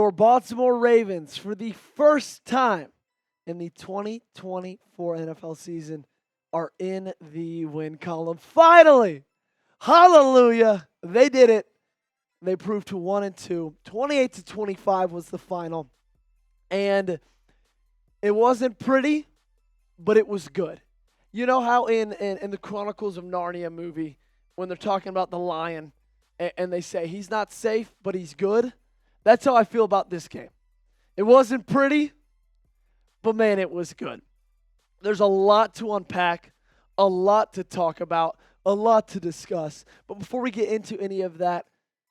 your Baltimore Ravens, for the first time in the 2024 NFL season, are in the win column. Finally! Hallelujah! They did it. They proved to 1-2. 28-25 was the final. And it wasn't pretty, but it was good. You know how in the Chronicles of Narnia movie, when they're talking about the lion, and they say, he's not safe, but he's good? That's how I feel about this game. It wasn't pretty, but man, it was good. There's a lot to unpack, a lot to talk about, a lot to discuss. But before we get into any of that,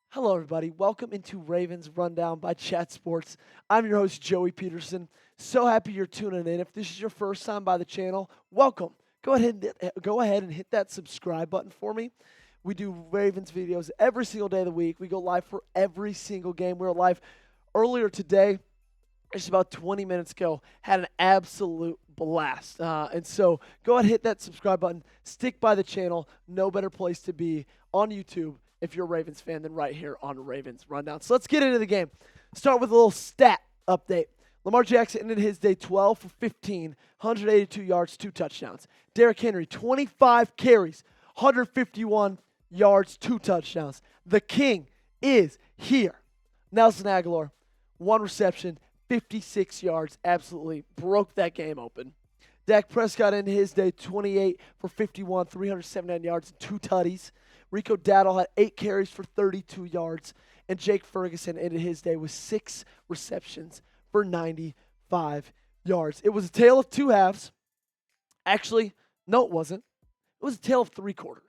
hello everybody. Welcome into Ravens Rundown by Chat Sports. I'm your host, Joey Petersen. So happy you're tuning in. If this is your first time by the channel, welcome. Go ahead and hit that subscribe button for me. We do Ravens videos every single day of the week. We go live for every single game. We were live earlier today, just about 20 minutes ago. Had an absolute blast. And so go ahead and hit that subscribe button. Stick by the channel. No better place to be on YouTube if you're a Ravens fan than right here on Ravens Rundown. So let's get into the game. Start with a little stat update. Lamar Jackson ended his day 12 for 15, 182 yards, 2 touchdowns. Derrick Henry, 25 carries, 151 yards, 2 touchdowns. The king is here. Nelson Aguilar, 1 reception, 56 yards, absolutely broke that game open. Dak Prescott ended his day 28 for 51, 379 yards, and 2 tutties. Rico Dowdle had 8 carries for 32 yards. And Jake Ferguson ended his day with 6 receptions for 95 yards. It was a tale of 2 halves. Actually, no, it wasn't. It was a tale of 3 quarters.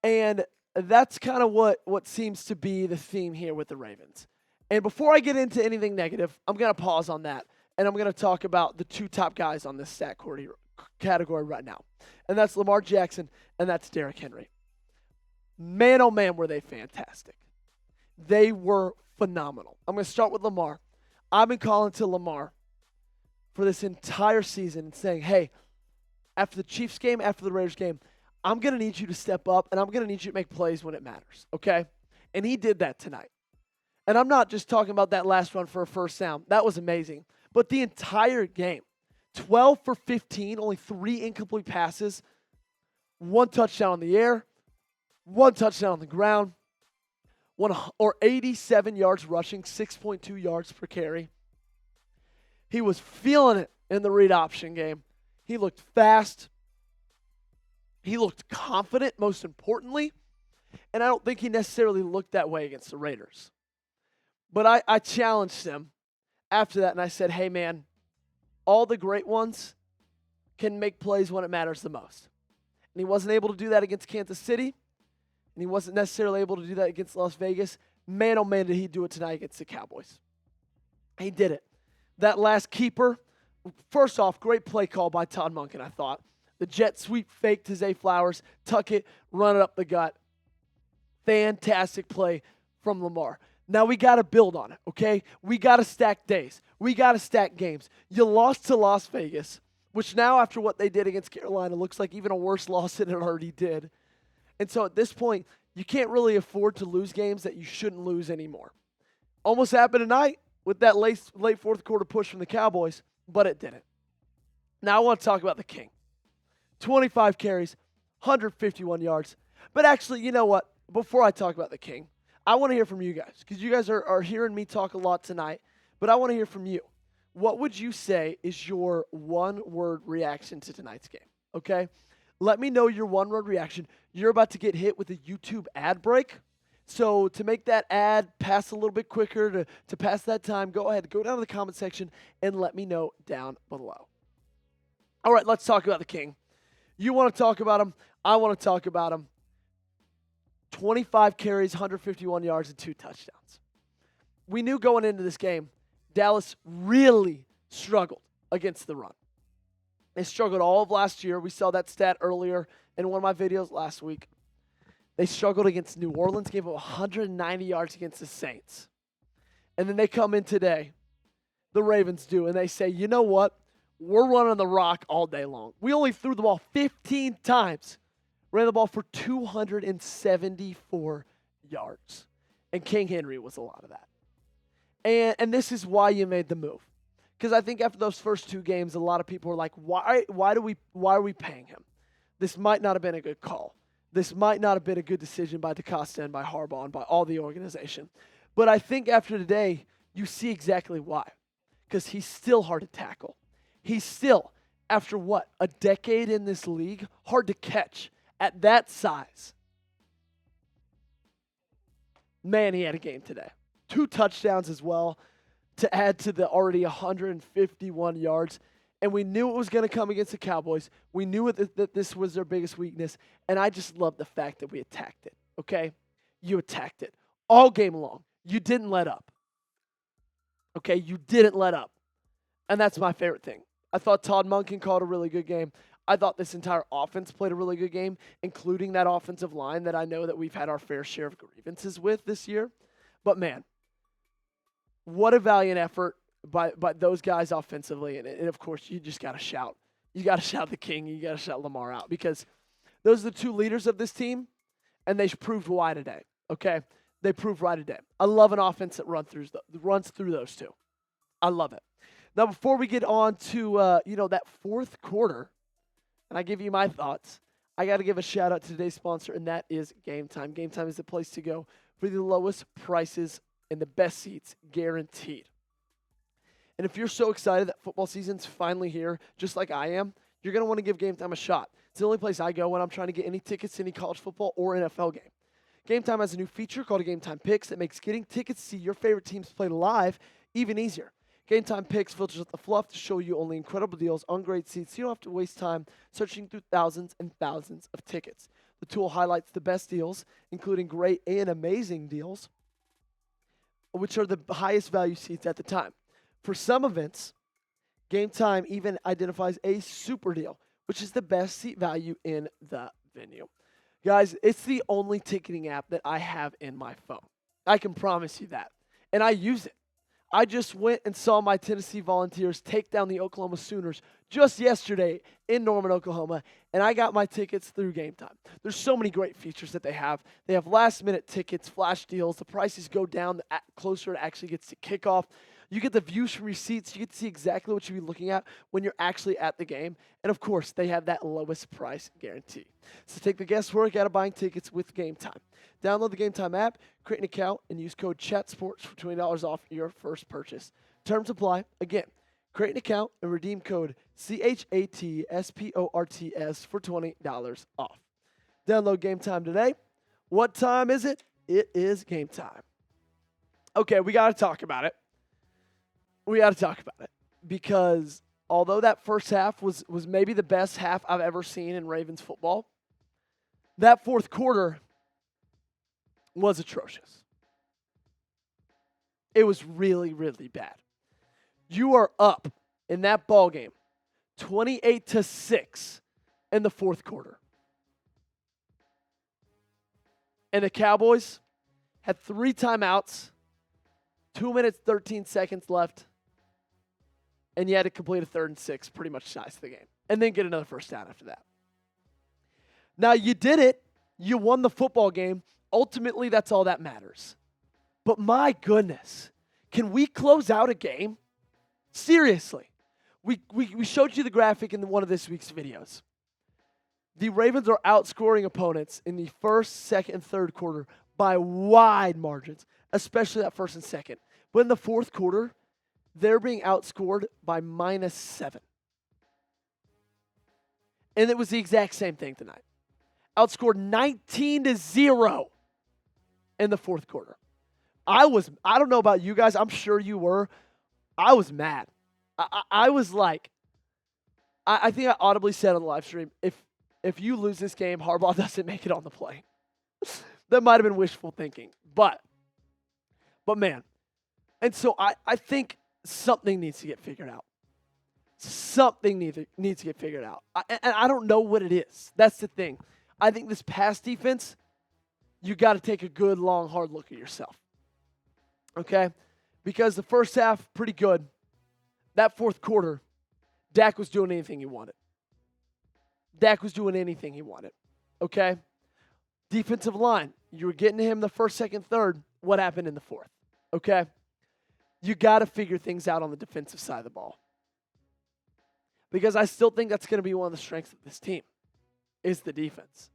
And that's kind of what seems to be the theme here with the Ravens. And before I get into anything negative, I'm going to pause on that. And I'm going to talk about the 2 top guys on this stat category right now. And that's Lamar Jackson and that's Derrick Henry. Man, oh man, were they fantastic. They were phenomenal. I'm going to start with Lamar. I've been calling to Lamar for this entire season and saying, hey, after the Chiefs game, after the Raiders game, I'm going to need you to step up, and I'm going to need you to make plays when it matters, okay? And he did that tonight. And I'm not just talking about that last run for a first down. That was amazing. But the entire game, 12 for 15, only 3 incomplete passes, 1 touchdown in the air, 1 touchdown on the ground, 87 yards rushing, 6.2 yards per carry. He was feeling it in the read option game. He looked fast. He looked confident, most importantly. And I don't think he necessarily looked that way against the Raiders. But I challenged him after that, and I said, hey, man, all the great ones can make plays when it matters the most. And he wasn't able to do that against Kansas City, and he wasn't necessarily able to do that against Las Vegas. Man, oh, man, did he do it tonight against the Cowboys. He did it. That last keeper, first off, great play call by Todd Monken, I thought. The jet sweep fake to Zay Flowers, tuck it, run it up the gut. Fantastic play from Lamar. Now we got to build on it, okay? We got to stack days. We got to stack games. You lost to Las Vegas, which now after what they did against Carolina looks like even a worse loss than it already did. And so at this point, you can't really afford to lose games that you shouldn't lose anymore. Almost happened tonight with that late fourth quarter push from the Cowboys, but it didn't. Now I want to talk about the king. 25 carries, 151 yards. But actually, you know what? Before I talk about the king, I want to hear from you guys because you guys are hearing me talk a lot tonight, but I want to hear from you. What would you say is your one-word reaction to tonight's game, okay? Let me know your one-word reaction. You're about to get hit with a YouTube ad break. So to make that ad pass a little bit quicker, to pass that time, go ahead, go down to the comment section and let me know down below. All right, let's talk about the king. You want to talk about him. I want to talk about him. 25 carries, 151 yards, and 2 touchdowns. We knew going into this game, Dallas really struggled against the run. They struggled all of last year. We saw that stat earlier in one of my videos last week. They struggled against New Orleans, gave up 190 yards against the Saints. And then they come in today, the Ravens do, and they say, you know what? We're running the rock all day long. We only threw the ball 15 times. Ran the ball for 274 yards. And King Henry was a lot of that. And this is why you made the move. Because I think after those first two games, a lot of people are like, why are we paying him? This might not have been a good call. This might not have been a good decision by DeCosta and by Harbaugh and by all the organization. But I think after today, you see exactly why. Because he's still hard to tackle. He's still, after what, a decade in this league, hard to catch at that size. Man, he had a game today. 2 touchdowns as well to add to the already 151 yards. And we knew it was going to come against the Cowboys. We knew that this was their biggest weakness. And I just love the fact that we attacked it, okay? You attacked it all game long. You didn't let up. Okay, you didn't let up. And that's my favorite thing. I thought Todd Monken called a really good game. I thought this entire offense played a really good game, including that offensive line that I know that we've had our fair share of grievances with this year. But, man, what a valiant effort by those guys offensively. And of course, you just got to shout. You got to shout the king. You got to shout Lamar out because those are the 2 leaders of this team, and they proved why today, okay? They proved right today. I love an offense that runs through those 2. I love it. Now, before we get on to, that fourth quarter, and I give you my thoughts, I got to give a shout-out to today's sponsor, and that is Game Time. Game Time is the place to go for the lowest prices and the best seats guaranteed. And if you're so excited that football season's finally here, just like I am, you're going to want to give Game Time a shot. It's the only place I go when I'm trying to get any tickets to any college football or NFL game. Game Time has a new feature called a Game Time Picks that makes getting tickets to see your favorite teams play live even easier. Game Time Picks filters out the fluff to show you only incredible deals on great seats, so you don't have to waste time searching through thousands and thousands of tickets. The tool highlights the best deals, including great and amazing deals, which are the highest value seats at the time. For some events, Game Time even identifies a super deal, which is the best seat value in the venue. Guys, it's the only ticketing app that I have in my phone. I can promise you that. And I use it. I just went and saw my Tennessee Volunteers take down the Oklahoma Sooners just yesterday in Norman, Oklahoma, and I got my tickets through Game Time. There's so many great features that they have. They have last-minute tickets, flash deals. The prices go down the closer it actually gets to kickoff. You get the views from your seats. You get to see exactly what you'll be looking at when you're actually at the game. And, of course, they have that lowest price guarantee. So take the guesswork out of buying tickets with Game Time. Download the Game Time app, create an account, and use code CHATSPORTS for $20 off your first purchase. Terms apply. Again, create an account and redeem code CHATSPORTS for $20 off. Download Game Time today. What time is it? It is game time. Okay, we got to talk about it. Because although that first half was maybe the best half I've ever seen in Ravens football, that fourth quarter was atrocious. It was really, really bad. You are up in that ball game 28-6 in the fourth quarter. And the Cowboys had 3 timeouts, 2 minutes, 13 seconds left. And you had to complete a 3rd and 6 pretty much size of the game. And then get another first down after that. Now, you did it. You won the football game. Ultimately, that's all that matters. But my goodness, can we close out a game? Seriously. We showed you the graphic in one of this week's videos. The Ravens are outscoring opponents in the first, second, and third quarter by wide margins, especially that first and second. But in the fourth quarter, they're being outscored by -7. And it was the exact same thing tonight. Outscored 19-0 in the fourth quarter. I don't know about you guys. I'm sure you were. I was mad. I was like, I think I audibly said on the live stream, if you lose this game, Harbaugh doesn't make it on the plane. That might have been wishful thinking. But man. And so I think something needs to get figured out. Something needs to get figured out. And I don't know what it is. That's the thing. I think this pass defense, you got to take a good, long, hard look at yourself. Okay? Because the first half, pretty good. That fourth quarter, Dak was doing anything he wanted. Okay? Defensive line, you were getting to him the first, second, third. What happened in the fourth? Okay? You got to figure things out on the defensive side of the ball. Because I still think that's going to be one of the strengths of this team is the defense.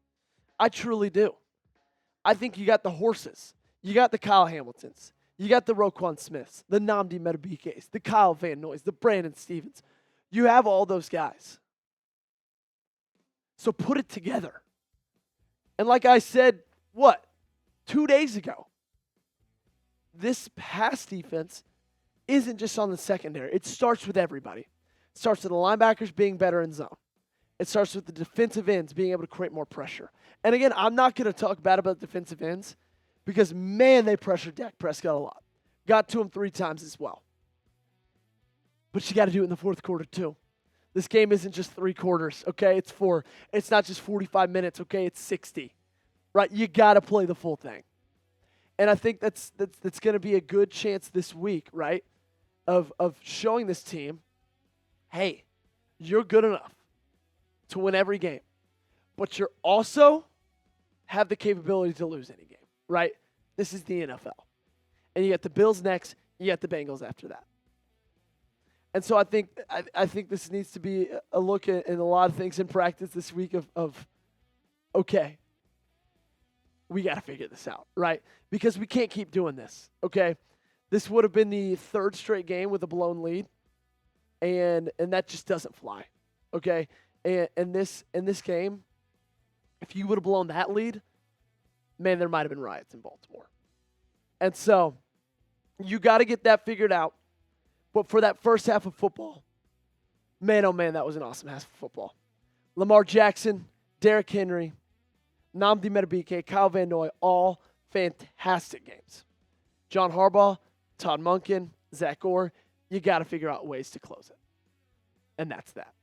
I truly do. I think you got the horses. You got the Kyle Hamiltons. You got the Roquan Smiths, the Nnamdi Madubuikes, the Kyle Van Noys, the Brandon Stevens. You have all those guys. So put it together. And like I said, 2 days ago, this pass defense isn't just on the secondary. It starts with everybody. It starts with the linebackers being better in zone. It starts with the defensive ends being able to create more pressure. And again, I'm not going to talk bad about defensive ends because, man, they pressured Dak Prescott a lot. Got to him 3 times as well. But you got to do it in the fourth quarter too. This game isn't just 3 quarters, okay? It's not just 45 minutes, okay? It's 60, right? You got to play the full thing. And I think that's going to be a good chance this week, right, of showing this team, hey, you're good enough to win every game, but you're also have the capability to lose any game, right? This is the NFL. And you got the Bills next, you got the Bengals after that. And so I think this needs to be a look at a lot of things in practice this week of okay, we got to figure this out, right? Because we can't keep doing this, okay? This would have been the 3rd straight game with a blown lead, and that just doesn't fly, okay? And in this game, if you would have blown that lead, man, there might have been riots in Baltimore. And so you got to get that figured out. But for that first half of football, man, oh man, that was an awesome half of football. Lamar Jackson, Derrick Henry, Nnamdi Madubuike, Kyle Van Noy, all fantastic games. John Harbaugh, Todd Monken, Zach Orr, you got to figure out ways to close it. And that's that.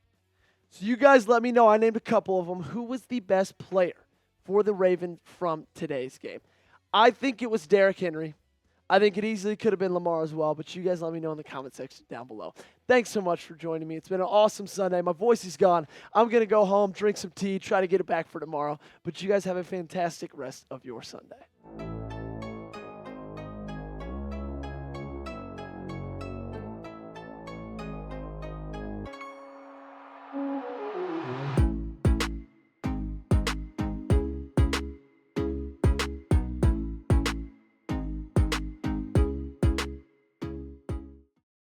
So you guys let me know, I named a couple of them, who was the best player for the Ravens from today's game. I think it was Derrick Henry. I think it easily could have been Lamar as well, but you guys let me know in the comment section down below. Thanks so much for joining me. It's been an awesome Sunday. My voice is gone. I'm going to go home, drink some tea, try to get it back for tomorrow. But you guys have a fantastic rest of your Sunday.